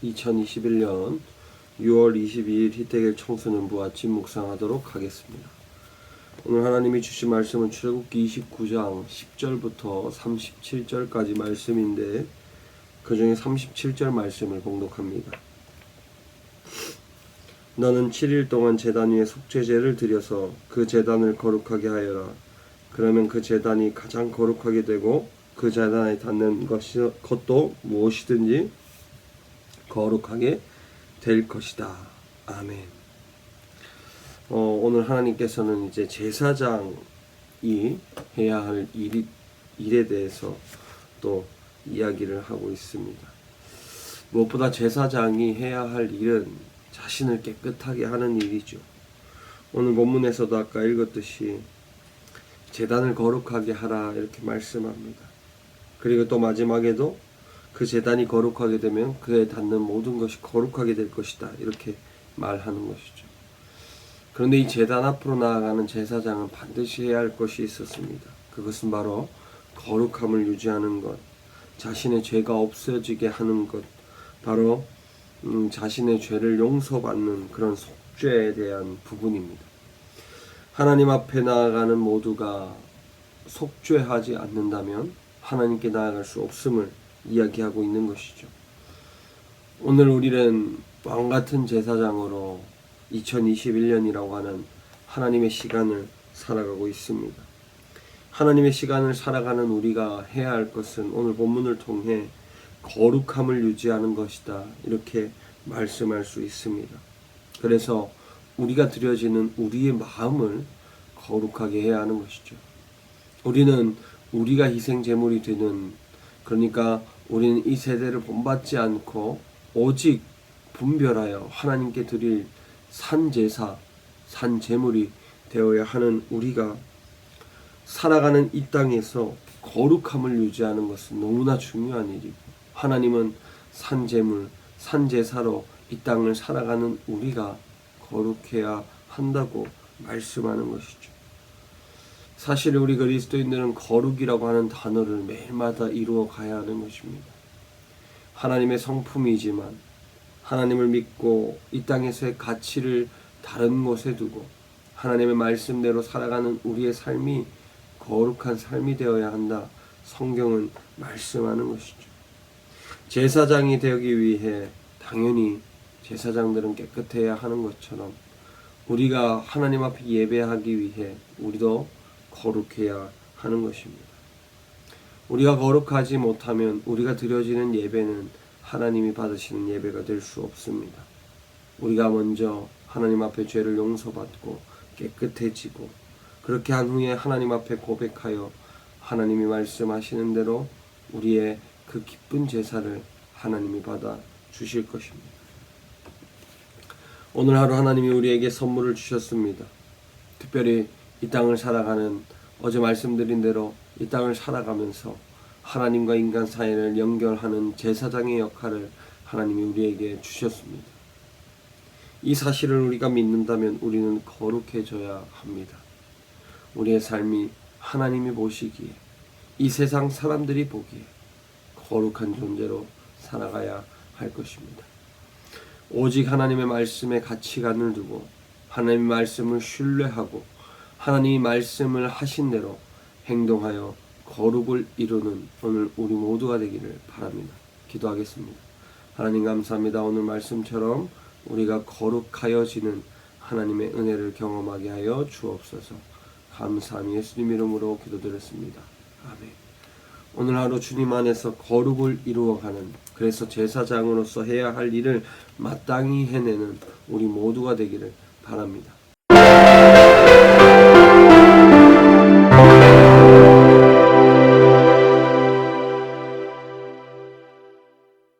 (2021년 6월 22일) 희태길 청소년부 아침 묵상하도록 하겠습니다. 오늘 하나님이 주신 말씀은 출애굽기 29장 10절부터 37절까지 말씀인데, 그 중에 37절 말씀을 봉독합니다. 너는 7일 동안 제단 위에 속죄제를 드려서 그 제단을 거룩하게 하여라. 그러면 그 제단이 가장 거룩하게 되고 그 제단에 닿는 것도 무엇이든지 거룩하게 될 것이다. 아멘. 오늘 하나님께서는 이제 제사장이 해야 할 일에 대해서 또 이야기를 하고 있습니다. 무엇보다 제사장이 해야 할 일은 자신을 깨끗하게 하는 일이죠. 오늘 본문에서도 아까 읽었듯이 제단을 거룩하게 하라 이렇게 말씀합니다. 그리고 또 마지막에도 그 제단이 거룩하게 되면 그에 닿는 모든 것이 거룩하게 될 것이다 이렇게 말하는 것이죠. 그런데 이 제단 앞으로 나아가는 제사장은 반드시 해야 할 것이 있었습니다. 그것은 바로 거룩함을 유지하는 것, 자신의 죄가 없어지게 하는 것, 바로 자신의 죄를 용서받는 그런 속죄에 대한 부분입니다. 하나님 앞에 나아가는 모두가 속죄하지 않는다면 하나님께 나아갈 수 없음을 이야기하고 있는 것이죠. 오늘 우리는 왕같은 제사장으로 2021년이라고 하는 하나님의 시간을 살아가고 있습니다. 하나님의 시간을 살아가는 우리가 해야 할 것은 오늘 본문을 통해 거룩함을 유지하는 것이다 이렇게 말씀할 수 있습니다. 그래서 우리가 드려지는 우리의 마음을 거룩하게 해야 하는 것이죠. 우리는 우리가 희생 제물이 되는, 그러니까 우리는 이 세대를 본받지 않고 오직 분별하여 하나님께 드릴 산제사, 산제물이 되어야 하는 우리가 살아가는 이 땅에서 거룩함을 유지하는 것은 너무나 중요한 일이고, 하나님은 산제물, 산제사로 이 땅을 살아가는 우리가 거룩해야 한다고 말씀하는 것이죠. 사실 우리 그리스도인들은 거룩이라고 하는 단어를 매일마다 이루어 가야 하는 것입니다. 하나님의 성품이지만 하나님을 믿고 이 땅에서의 가치를 다른 곳에 두고 하나님의 말씀대로 살아가는 우리의 삶이 거룩한 삶이 되어야 한다. 성경은 말씀하는 것이죠. 제사장이 되기 위해 당연히 제사장들은 깨끗해야 하는 것처럼 우리가 하나님 앞에 예배하기 위해 우리도 거룩해야 하는 것입니다. 우리가 거룩하지 못하면 우리가 드려지는 예배는 하나님이 받으시는 예배가 될 수 없습니다. 우리가 먼저 하나님 앞에 죄를 용서받고 깨끗해지고, 그렇게 한 후에 하나님 앞에 고백하여 하나님이 말씀하시는 대로 우리의 그 기쁜 제사를 하나님이 받아 주실 것입니다. 오늘 하루 하나님이 우리에게 선물을 주셨습니다. 특별히 이 땅을 살아가는, 어제 말씀드린 대로 이 땅을 살아가면서 하나님과 인간 사이를 연결하는 제사장의 역할을 하나님이 우리에게 주셨습니다. 이 사실을 우리가 믿는다면 우리는 거룩해져야 합니다. 우리의 삶이 하나님이 보시기에, 이 세상 사람들이 보기에 거룩한 존재로 살아가야 할 것입니다. 오직 하나님의 말씀에 가치관을 두고 하나님의 말씀을 신뢰하고 하나님이 말씀을 하신 대로 행동하여 거룩을 이루는 오늘 우리 모두가 되기를 바랍니다. 기도하겠습니다. 하나님 감사합니다. 오늘 말씀처럼 우리가 거룩하여지는 하나님의 은혜를 경험하게 하여 주옵소서. 감사함이 예수님 이름으로 기도드렸습니다. 아멘. 오늘 하루 주님 안에서 거룩을 이루어가는, 그래서 제사장으로서 해야 할 일을 마땅히 해내는 우리 모두가 되기를 바랍니다.